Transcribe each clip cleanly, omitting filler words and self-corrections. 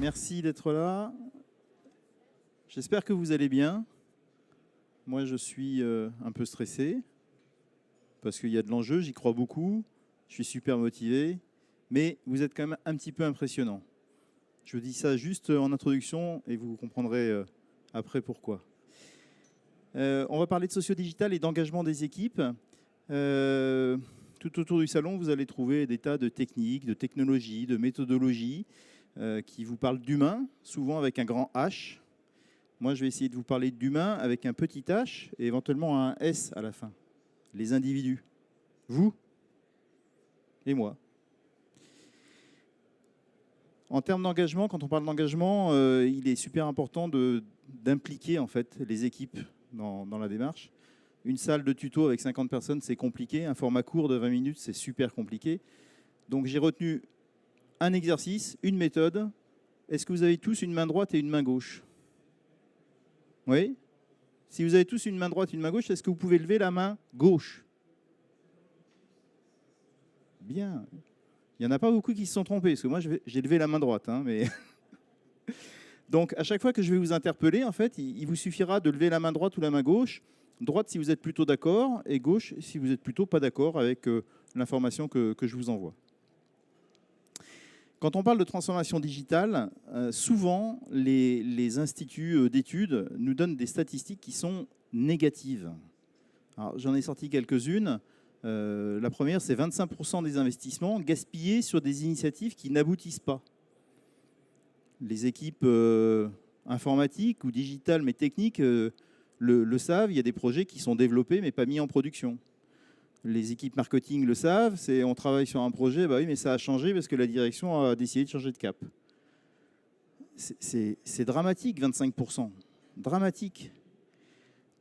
Merci d'être là. J'espère que vous allez bien. Moi, je suis un peu stressé parce qu'il y a de l'enjeu, j'y crois beaucoup. Je suis super motivé, mais vous êtes quand même un petit peu impressionnant. Je dis ça juste en introduction et vous comprendrez après pourquoi. On va parler de socio-digital et d'engagement des équipes. Tout autour du salon, vous allez trouver des tas de techniques, de technologies, de méthodologies qui vous parlent d'humain, souvent avec un grand H. Moi, je vais essayer de vous parler d'humain avec un petit h et éventuellement un S à la fin. Les individus. Vous et moi. En termes d'engagement, quand on parle d'engagement, il est super important d'impliquer en fait, les équipes dans la démarche. Une salle de tuto avec 50 personnes, c'est compliqué. Un format court de 20 minutes, c'est super compliqué. Donc j'ai retenu un exercice, une méthode. Est-ce que vous avez tous une main droite et une main gauche ? Oui ? Si vous avez tous une main droite et une main gauche, est-ce que vous pouvez lever la main gauche ? Bien. Il n'y en a pas beaucoup qui se sont trompés, parce que moi, j'ai levé la main droite. Hein, mais donc, à chaque fois que je vais vous interpeller, en fait, il vous suffira de lever la main droite ou la main gauche. Droite si vous êtes plutôt d'accord, et gauche si vous êtes plutôt pas d'accord avec l'information que je vous envoie. Quand on parle de transformation digitale, souvent, les instituts d'études nous donnent des statistiques qui sont négatives. Alors, j'en ai sorti quelques-unes. La première, c'est 25% des investissements gaspillés sur des initiatives qui n'aboutissent pas. Les équipes informatiques ou digitales mais techniques le savent, il y a des projets qui sont développés mais pas mis en production. Les équipes marketing le savent, on travaille sur un projet, bah oui, mais ça a changé parce que la direction a décidé de changer de cap. C'est dramatique, 25%. Dramatique.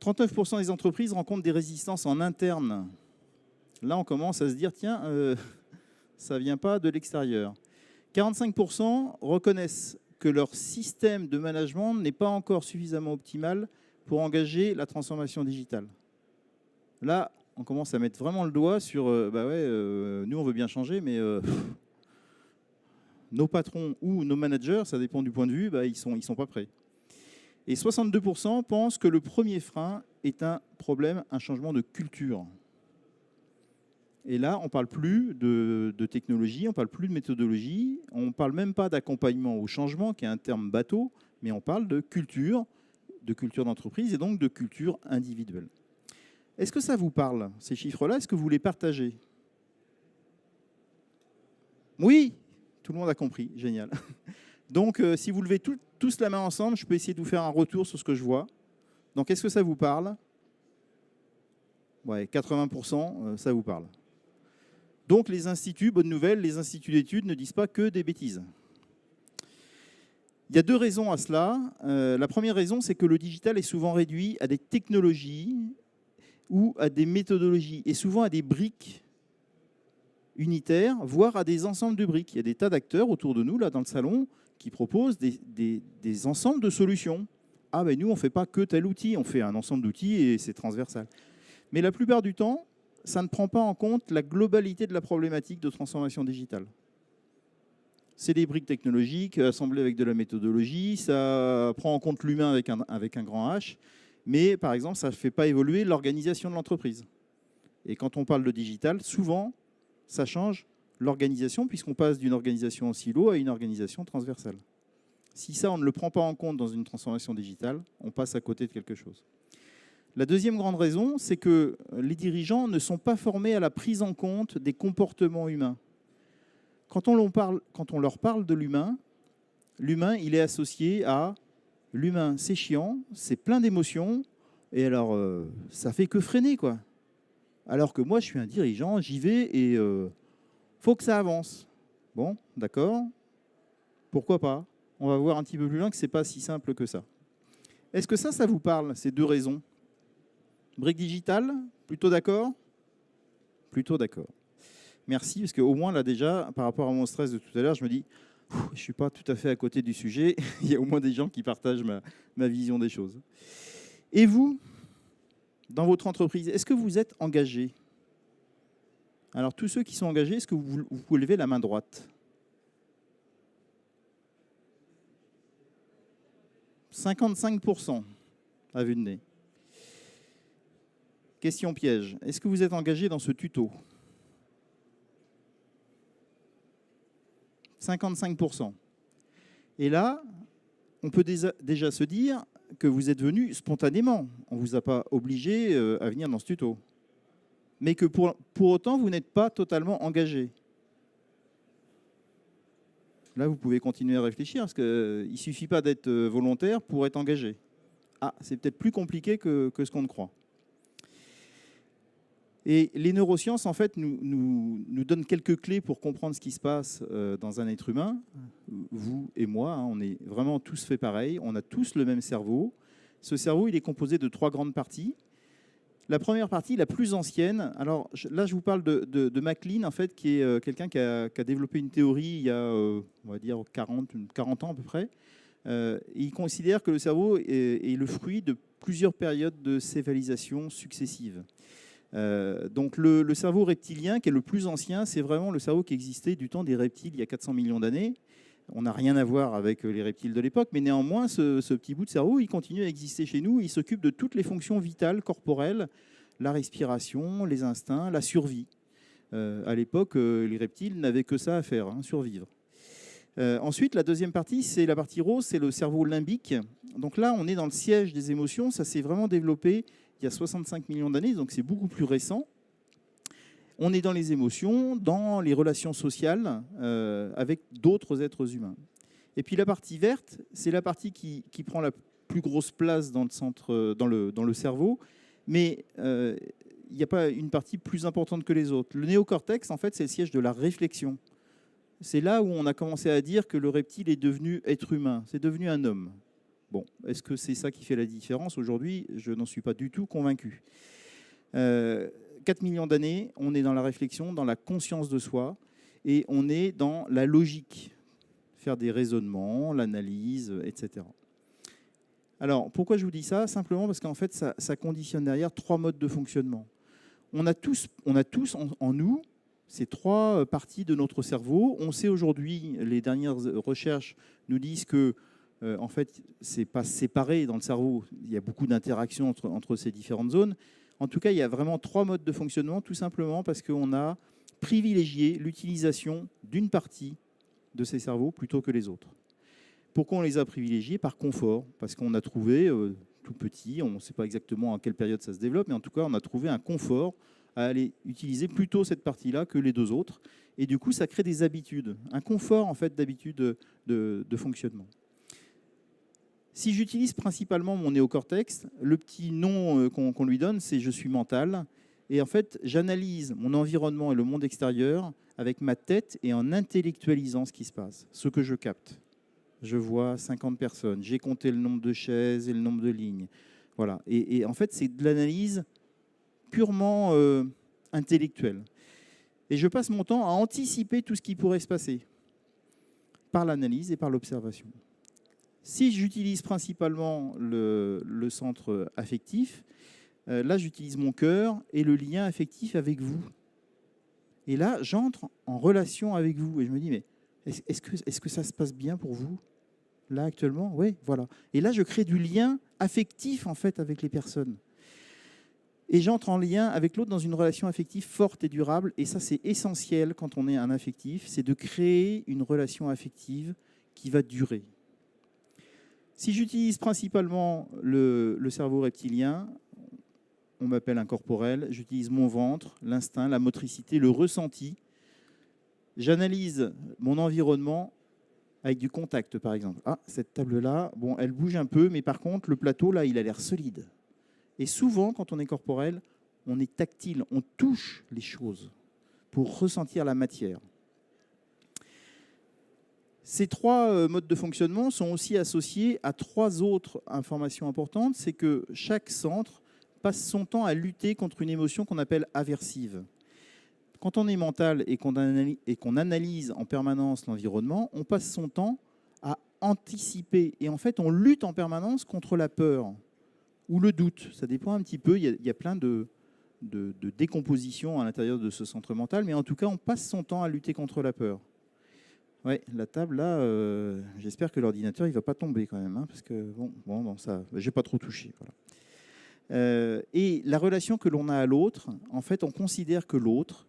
39% des entreprises rencontrent des résistances en interne. Là, on commence à se dire, tiens, ça ne vient pas de l'extérieur. 45% reconnaissent que leur système de management n'est pas encore suffisamment optimal pour engager la transformation digitale. Là, on commence à mettre vraiment le doigt sur, nous, on veut bien changer, mais nos patrons ou nos managers, ça dépend du point de vue, ils sont pas prêts. Et 62% pensent que le premier frein est un problème, un changement de culture. Et là, on ne parle plus de technologie, on ne parle plus de méthodologie, on ne parle même pas d'accompagnement au changement, qui est un terme bateau, mais on parle de culture d'entreprise et donc de culture individuelle. Est-ce que ça vous parle, ces chiffres-là ? Est-ce que vous les partagez ? Oui, tout le monde a compris, génial. Donc, si vous levez tous la main ensemble, je peux essayer de vous faire un retour sur ce que je vois. Donc, est-ce que ça vous parle ? Ouais, 80%, ça vous parle. Donc les instituts, bonne nouvelle, les instituts d'études ne disent pas que des bêtises. Il y a deux raisons à cela. La première raison, c'est que le digital est souvent réduit à des technologies ou à des méthodologies, et souvent à des briques unitaires, voire à des ensembles de briques. Il y a des tas d'acteurs autour de nous, là, dans le salon, qui proposent des ensembles de solutions. Ah ben nous, on ne fait pas que tel outil, on fait un ensemble d'outils et c'est transversal. Mais la plupart du temps, ça ne prend pas en compte la globalité de la problématique de transformation digitale. C'est des briques technologiques assemblées avec de la méthodologie, ça prend en compte l'humain avec un grand H, mais par exemple, ça ne fait pas évoluer l'organisation de l'entreprise. Et quand on parle de digital, souvent, ça change l'organisation, puisqu'on passe d'une organisation en silo à une organisation transversale. Si ça, on ne le prend pas en compte dans une transformation digitale, on passe à côté de quelque chose. La deuxième grande raison, c'est que les dirigeants ne sont pas formés à la prise en compte des comportements humains. Quand on leur parle de l'humain, il est associé à l'humain, c'est chiant, c'est plein d'émotions, et alors ça fait que freiner, quoi. Alors que moi, je suis un dirigeant, j'y vais et faut que ça avance. Bon, d'accord, pourquoi pas ? On va voir un petit peu plus loin que ce n'est pas si simple que ça. Est-ce que ça vous parle, ces deux raisons ? Brique digitale, plutôt d'accord ? Plutôt d'accord. Merci, parce qu'au moins, là, déjà, par rapport à mon stress de tout à l'heure, je me dis, je ne suis pas tout à fait à côté du sujet. Il y a au moins des gens qui partagent ma vision des choses. Et vous, dans votre entreprise, est-ce que vous êtes engagés ? Alors, tous ceux qui sont engagés, est-ce que vous pouvez lever la main droite ? 55% à vue de nez. Question piège. Est-ce que vous êtes engagé dans ce tuto? 55%. Et là, on peut déjà se dire que vous êtes venu spontanément. On ne vous a pas obligé à venir dans ce tuto. Mais que pour autant, vous n'êtes pas totalement engagé. Là, vous pouvez continuer à réfléchir, parce qu'il ne suffit pas d'être volontaire pour être engagé. Ah, c'est peut-être plus compliqué que ce qu'on ne croit. Et les neurosciences, en fait, nous donnent quelques clés pour comprendre ce qui se passe dans un être humain. Vous et moi, on est vraiment tous faits pareil. On a tous le même cerveau. Ce cerveau, il est composé de 3 grandes parties. La première partie, la plus ancienne, alors là, je vous parle de MacLean, en fait, qui est quelqu'un qui a développé une théorie il y a, on va dire, 40 ans à peu près. Il considère que le cerveau est le fruit de plusieurs périodes de céphalisation successives. Donc le cerveau reptilien, qui est le plus ancien, c'est vraiment le cerveau qui existait du temps des reptiles il y a 400 millions d'années. On n'a rien à voir avec les reptiles de l'époque, mais néanmoins, ce petit bout de cerveau, il continue à exister chez nous. Il s'occupe de toutes les fonctions vitales, corporelles, la respiration, les instincts, la survie. À l'époque, les reptiles n'avaient que ça à faire, survivre. Ensuite, la deuxième partie, c'est la partie rose, c'est le cerveau limbique. Donc là, on est dans le siège des émotions. Ça s'est vraiment développé il y a 65 millions d'années, donc c'est beaucoup plus récent. On est dans les émotions, dans les relations sociales avec d'autres êtres humains. Et puis la partie verte, c'est la partie qui prend la plus grosse place dans le centre, dans le cerveau, mais il n'y a pas une partie plus importante que les autres. Le néocortex, en fait, c'est le siège de la réflexion. C'est là où on a commencé à dire que le reptile est devenu être humain, c'est devenu un homme. Bon, est-ce que c'est ça qui fait la différence aujourd'hui? Je n'en suis pas du tout convaincu. 4 millions d'années, on est dans la réflexion, dans la conscience de soi, et on est dans la logique, faire des raisonnements, l'analyse, etc. Alors, pourquoi je vous dis ça? Simplement parce qu'en fait, ça conditionne derrière 3 modes de fonctionnement. On a tous en nous ces 3 parties de notre cerveau. On sait aujourd'hui, les dernières recherches nous disent que en fait, ce n'est pas séparé dans le cerveau. Il y a beaucoup d'interactions entre ces différentes zones. En tout cas, il y a vraiment 3 modes de fonctionnement, tout simplement parce qu'on a privilégié l'utilisation d'une partie de ces cerveaux plutôt que les autres. Pourquoi on les a privilégiés? Par confort, parce qu'on a trouvé, tout petit, on ne sait pas exactement à quelle période ça se développe, mais en tout cas, on a trouvé un confort à aller utiliser plutôt cette partie-là que les 2 autres. Et du coup, ça crée des habitudes, un confort en fait d'habitude de fonctionnement. Si j'utilise principalement mon néocortex, le petit nom qu'on lui donne, c'est « je suis mental ». Et en fait, j'analyse mon environnement et le monde extérieur avec ma tête et en intellectualisant ce qui se passe, ce que je capte. Je vois 50 personnes, j'ai compté le nombre de chaises et le nombre de lignes. Voilà. Et en fait, c'est de l'analyse purement intellectuelle. Et je passe mon temps à anticiper tout ce qui pourrait se passer par l'analyse et par l'observation. Si j'utilise principalement le centre affectif, là, j'utilise mon cœur et le lien affectif avec vous. Et là, j'entre en relation avec vous. Et je me dis, mais est-ce que ça se passe bien pour vous, là, actuellement? Oui, voilà. Et là, je crée du lien affectif, en fait, avec les personnes. Et j'entre en lien avec l'autre dans une relation affective forte et durable. Et ça, c'est essentiel quand on est un affectif, c'est de créer une relation affective qui va durer. Si j'utilise principalement le cerveau reptilien, on m'appelle incorporel, j'utilise mon ventre, l'instinct, la motricité, le ressenti. J'analyse mon environnement avec du contact, par exemple. Ah, cette table-là, bon, elle bouge un peu, mais par contre, le plateau, là, il a l'air solide. Et souvent, quand on est corporel, on est tactile, on touche les choses pour ressentir la matière. Ces 3 modes de fonctionnement sont aussi associés à 3 autres informations importantes. C'est que chaque centre passe son temps à lutter contre une émotion qu'on appelle aversive. Quand on est mental et qu'on analyse en permanence l'environnement, on passe son temps à anticiper. Et en fait, on lutte en permanence contre la peur ou le doute. Ça dépend un petit peu. Il y a plein de décomposition à l'intérieur de ce centre mental. Mais en tout cas, on passe son temps à lutter contre la peur. Ouais, la table, là, j'espère que l'ordinateur, il ne va pas tomber quand même, hein, parce que, bon, ça, je n'ai pas trop touché. Voilà. Et la relation que l'on a à l'autre, en fait, on considère que l'autre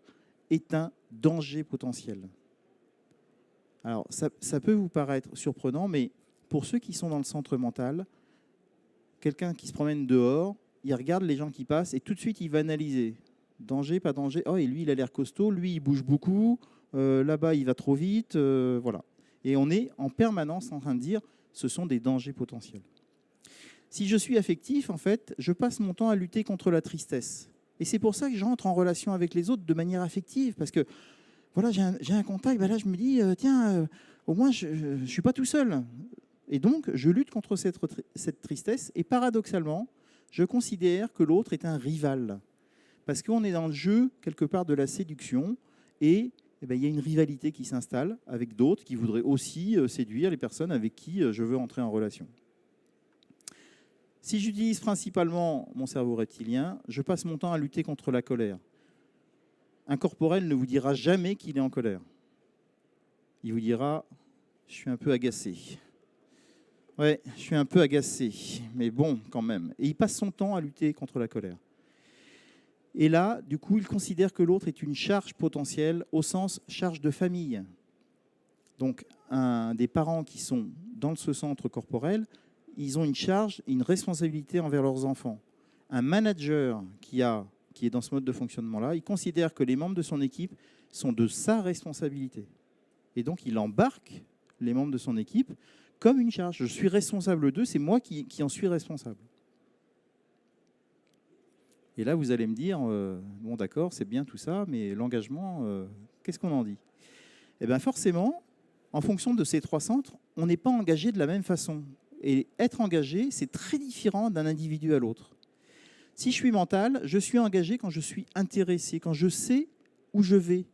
est un danger potentiel. Alors, ça peut vous paraître surprenant, mais pour ceux qui sont dans le centre mental, quelqu'un qui se promène dehors, il regarde les gens qui passent et tout de suite, il va analyser. Danger, pas danger. Oh, et lui, il a l'air costaud. Lui, il bouge beaucoup. Là-bas, il va trop vite. Voilà. Et on est en permanence en train de dire ce sont des dangers potentiels. Si je suis affectif, en fait, je passe mon temps à lutter contre la tristesse. Et c'est pour ça que j'entre en relation avec les autres de manière affective. Parce que voilà, j'ai un contact, ben là, je me dis, tiens, au moins, je ne suis pas tout seul. Et donc, je lutte contre cette tristesse. Et paradoxalement, je considère que l'autre est un rival. Parce qu'on est dans le jeu, quelque part, de la séduction. Et eh ben, il y a une rivalité qui s'installe avec d'autres qui voudraient aussi séduire les personnes avec qui je veux entrer en relation. Si j'utilise principalement mon cerveau reptilien, je passe mon temps à lutter contre la colère. Un corporel ne vous dira jamais qu'il est en colère. Il vous dira « je suis un peu agacé ». Ouais, je suis un peu agacé, mais bon, quand même. Et il passe son temps à lutter contre la colère. Et là, du coup, il considère que l'autre est une charge potentielle au sens charge de famille. Donc, des parents qui sont dans ce centre corporel, ils ont une charge, une responsabilité envers leurs enfants. Un manager qui est dans ce mode de fonctionnement-là, il considère que les membres de son équipe sont de sa responsabilité. Et donc, il embarque les membres de son équipe comme une charge. Je suis responsable d'eux, c'est moi qui en suis responsable. Et là, vous allez me dire, bon d'accord, c'est bien tout ça, mais l'engagement, qu'est-ce qu'on en dit? Eh bien forcément, en fonction de ces trois centres, on n'est pas engagé de la même façon. Et être engagé, c'est très différent d'un individu à l'autre. Si je suis mental, je suis engagé quand je suis intéressé, quand je sais où je vais,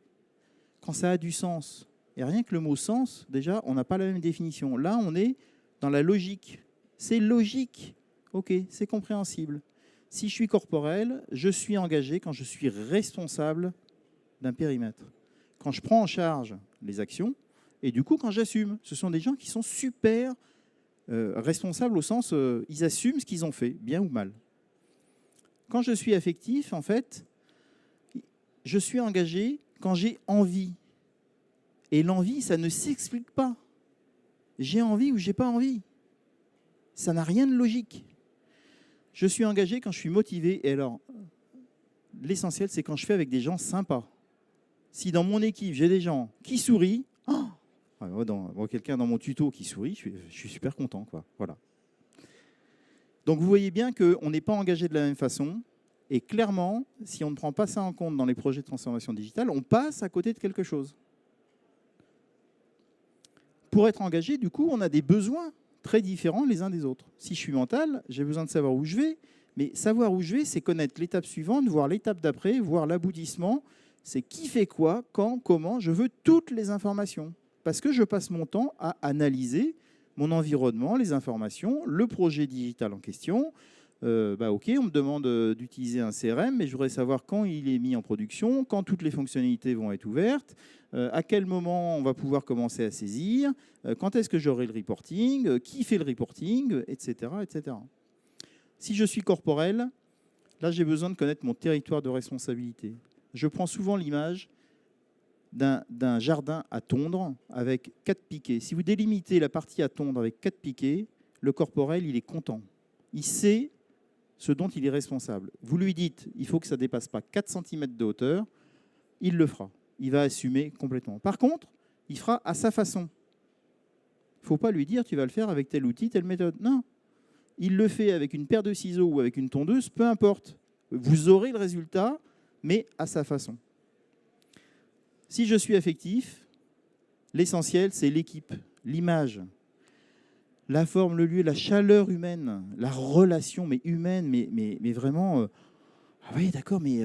quand ça a du sens. Et rien que le mot sens, déjà, on n'a pas la même définition. Là, on est dans la logique. C'est logique. Ok, c'est compréhensible. Si je suis corporel, je suis engagé quand je suis responsable d'un périmètre. Quand je prends en charge les actions, et du coup, quand j'assume. Ce sont des gens qui sont super responsables au sens, ils assument ce qu'ils ont fait, bien ou mal. Quand je suis affectif, en fait, je suis engagé quand j'ai envie. Et l'envie, ça ne s'explique pas. J'ai envie ou j'ai pas envie. Ça n'a rien de logique. Je suis engagé quand je suis motivé. Et alors, l'essentiel, c'est quand je fais avec des gens sympas. Si dans mon équipe, j'ai des gens qui sourient, quelqu'un dans mon tuto qui sourit, je suis super content, quoi. Voilà. Donc vous voyez bien qu'on n'est pas engagé de la même façon. Et clairement, si on ne prend pas ça en compte dans les projets de transformation digitale, on passe à côté de quelque chose. Pour être engagé, du coup, on a des besoins très différents les uns des autres. Si je suis mental, j'ai besoin de savoir où je vais, mais savoir où je vais, c'est connaître l'étape suivante, voir l'étape d'après, voir l'aboutissement. C'est qui fait quoi, quand, comment. Je veux toutes les informations parce que je passe mon temps à analyser mon environnement, les informations, le projet digital en question. Ok, on me demande d'utiliser un CRM, mais je voudrais savoir quand il est mis en production, quand toutes les fonctionnalités vont être ouvertes, à quel moment on va pouvoir commencer à saisir, quand est-ce que j'aurai le reporting, qui fait le reporting, etc., etc. Si je suis corporel, là j'ai besoin de connaître mon territoire de responsabilité. Je prends souvent l'image d'un jardin à tondre avec 4 piquets. Si vous délimitez la partie à tondre avec 4 piquets, le corporel, il est content. Il sait ce dont il est responsable. Vous lui dites, il faut que ça ne dépasse pas 4 cm de hauteur, il le fera. Il va assumer complètement. Par contre, il fera à sa façon. Il ne faut pas lui dire, tu vas le faire avec tel outil, telle méthode. Non. Il le fait avec une paire de ciseaux ou avec une tondeuse, peu importe. Vous aurez le résultat, mais à sa façon. Si je suis affectif, l'essentiel, c'est l'équipe, l'image, la forme, le lieu, la chaleur humaine, la relation, mais humaine, mais vraiment... ah oui, d'accord, mais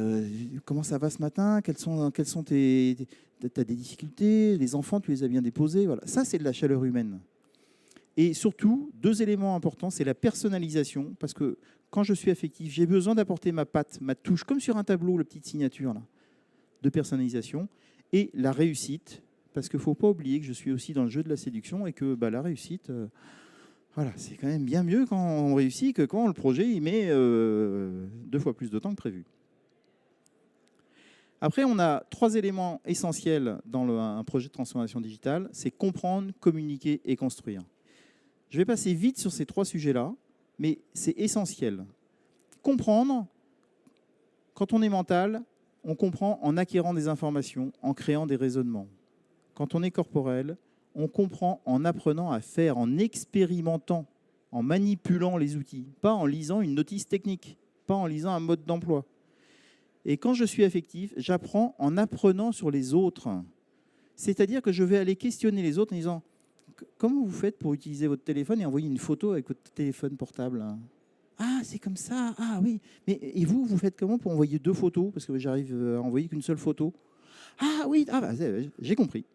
comment ça va ce matin? Quelles sont tes... Tu as des difficultés? Les enfants, tu les as bien déposés? Voilà. Ça, c'est de la chaleur humaine. Et surtout, 2 éléments importants, c'est la personnalisation, parce que quand je suis affectif, j'ai besoin d'apporter ma patte, ma touche, comme sur un tableau, la petite signature là, de personnalisation, et la réussite, parce qu'il ne faut pas oublier que je suis aussi dans le jeu de la séduction et que la réussite, voilà, c'est quand même bien mieux quand on réussit que quand le projet il met 2 fois plus de temps que prévu. Après, on a 3 éléments essentiels dans un projet de transformation digitale, c'est comprendre, communiquer et construire. Je vais passer vite sur ces 3 sujets-là, mais c'est essentiel. Comprendre, quand on est mental, on comprend en acquérant des informations, en créant des raisonnements. Quand on est corporel, on comprend en apprenant à faire, en expérimentant, en manipulant les outils, pas en lisant une notice technique, pas en lisant un mode d'emploi. Et quand je suis affectif, j'apprends en apprenant sur les autres. C'est-à-dire que je vais aller questionner les autres en disant « Comment vous faites pour utiliser votre téléphone et envoyer une photo avec votre téléphone portable ?» Ah, c'est comme ça. Ah oui. Mais et vous, vous faites comment pour envoyer 2 photos? Parce que j'arrive à envoyer qu'une seule photo. Ah oui, j'ai compris.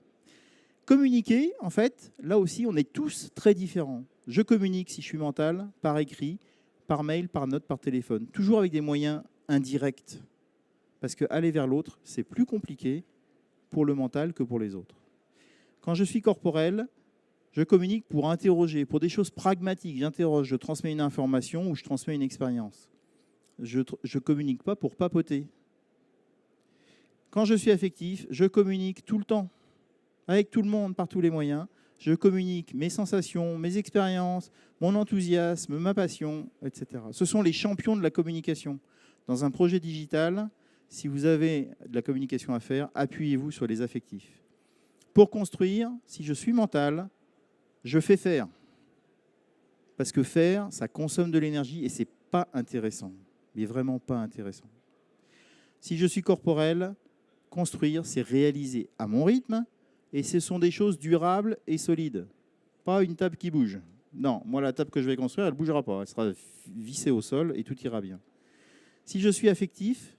Communiquer, en fait, là aussi, on est tous très différents. Je communique, si je suis mental, par écrit, par mail, par note, par téléphone. Toujours avec des moyens indirects. Parce qu'aller vers l'autre, c'est plus compliqué pour le mental que pour les autres. Quand je suis corporel, je communique pour interroger, pour des choses pragmatiques. J'interroge, je transmets une information ou je transmets une expérience. Je ne communique pas pour papoter. Quand je suis affectif, je communique tout le temps, avec tout le monde, par tous les moyens. Je communique mes sensations, mes expériences, mon enthousiasme, ma passion, etc. Ce sont les champions de la communication. Dans un projet digital, si vous avez de la communication à faire, appuyez-vous sur les affectifs. Pour construire, si je suis mental, je fais faire. Parce que faire, ça consomme de l'énergie et ce n'est pas intéressant. Mais vraiment pas intéressant. Si je suis corporel, construire, c'est réaliser à mon rythme et ce sont des choses durables et solides. Pas une table qui bouge. Non, moi, la table que je vais construire, elle ne bougera pas. Elle sera vissée au sol et tout ira bien. Si je suis affectif,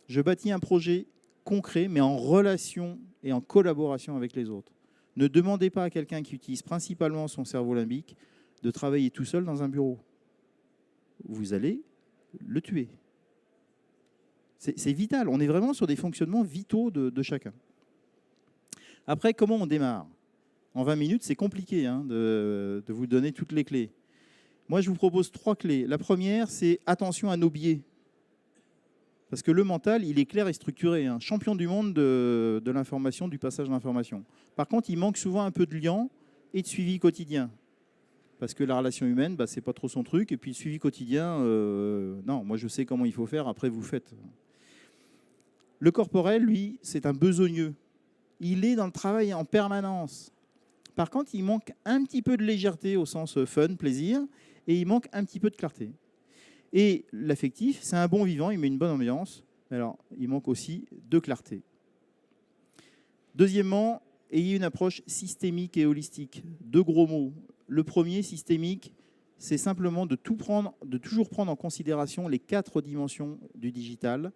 je bâtis un projet concret, mais en relation et en collaboration avec les autres. Ne demandez pas à quelqu'un qui utilise principalement son cerveau limbique de travailler tout seul dans un bureau. Vous allez le tuer. C'est vital. On est vraiment sur des fonctionnements vitaux de chacun. Après, comment on démarre? En 20 minutes, c'est compliqué de vous donner toutes les clés. Moi, je vous propose 3 clés. La première, c'est attention à nos biais. Parce que le mental, il est clair et structuré. Champion du monde de l'information, du passage d'information. Par contre, il manque souvent un peu de lien et de suivi quotidien. Parce que la relation humaine, c'est pas trop son truc. Et puis le suivi quotidien, non, moi je sais comment il faut faire, après vous faites. Le corporel, lui, c'est un besogneux. Il est dans le travail en permanence. Par contre, il manque un petit peu de légèreté au sens fun, plaisir, et il manque un petit peu de clarté. Et l'affectif, c'est un bon vivant, il met une bonne ambiance. Alors, il manque aussi de clarté. Deuxièmement, ayez une approche systémique et holistique. 2 gros mots. Le premier, systémique, c'est simplement de toujours prendre en considération les 4 dimensions du digital,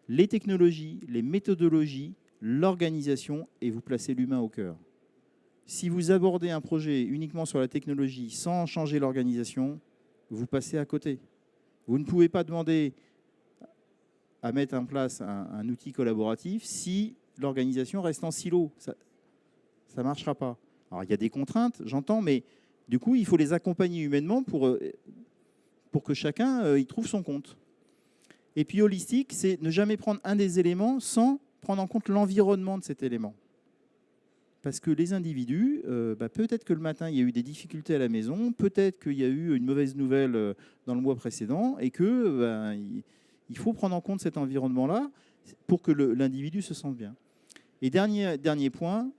les technologies, les méthodologies, l'organisation, et vous placez l'humain au cœur. Si vous abordez un projet uniquement sur la technologie sans changer l'organisation, vous passez à côté. Vous ne pouvez pas demander à mettre en place un outil collaboratif si l'organisation reste en silo. Ça ne marchera pas. Alors, il y a des contraintes, j'entends, mais du coup, il faut les accompagner humainement pour que chacun y trouve son compte. Et puis, holistique, c'est ne jamais prendre un des éléments sans prendre en compte l'environnement de cet élément. Parce que les individus, peut-être que le matin, il y a eu des difficultés à la maison, peut-être qu'il y a eu une mauvaise nouvelle dans le mois précédent, et que il faut prendre en compte cet environnement-là pour que l'individu se sente bien. Et dernier point,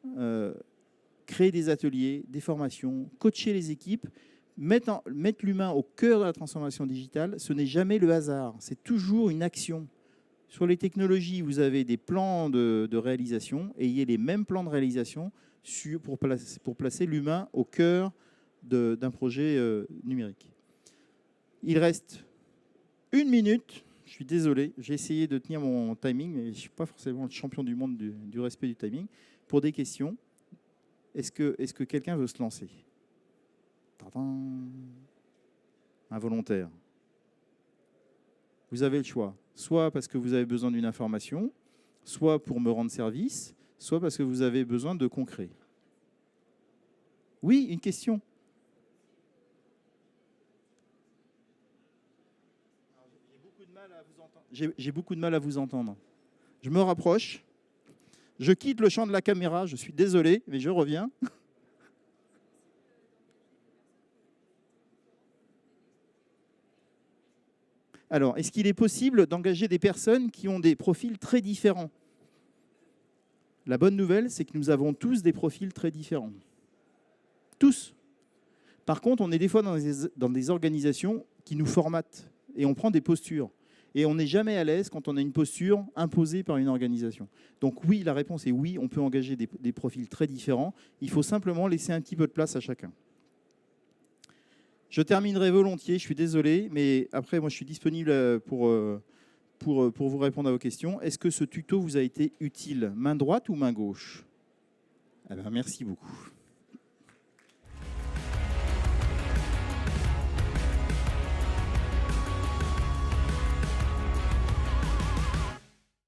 créer des ateliers, des formations, coacher les équipes, mettre l'humain au cœur de la transformation digitale, ce n'est jamais le hasard, c'est toujours une action. Sur les technologies, vous avez des plans de réalisation, et ayez les mêmes plans de réalisation pour placer l'humain au cœur d'un projet numérique. Il reste 1 minute. Je suis désolé, j'ai essayé de tenir mon timing, mais je ne suis pas forcément le champion du monde du respect du timing. Pour des questions, est-ce que quelqu'un veut se lancer? Un volontaire. Vous avez le choix. Soit parce que vous avez besoin d'une information, soit pour me rendre service, soit parce que vous avez besoin de concret. Oui, une question. J'ai beaucoup de mal à vous entendre. Je me rapproche. Je quitte le champ de la caméra. Je suis désolé, mais je reviens. Alors, est-ce qu'il est possible d'engager des personnes qui ont des profils très différents? La bonne nouvelle, c'est que nous avons tous des profils très différents. Tous. Par contre, on est des fois dans des organisations qui nous formatent et on prend des postures. Et on n'est jamais à l'aise quand on a une posture imposée par une organisation. Donc oui, la réponse est oui, on peut engager des profils très différents. Il faut simplement laisser un petit peu de place à chacun. Je terminerai volontiers, je suis désolé, mais après, moi, je suis disponible pour vous répondre à vos questions. Est-ce que ce tuto vous a été utile? Main droite ou main gauche? Eh bien, merci beaucoup.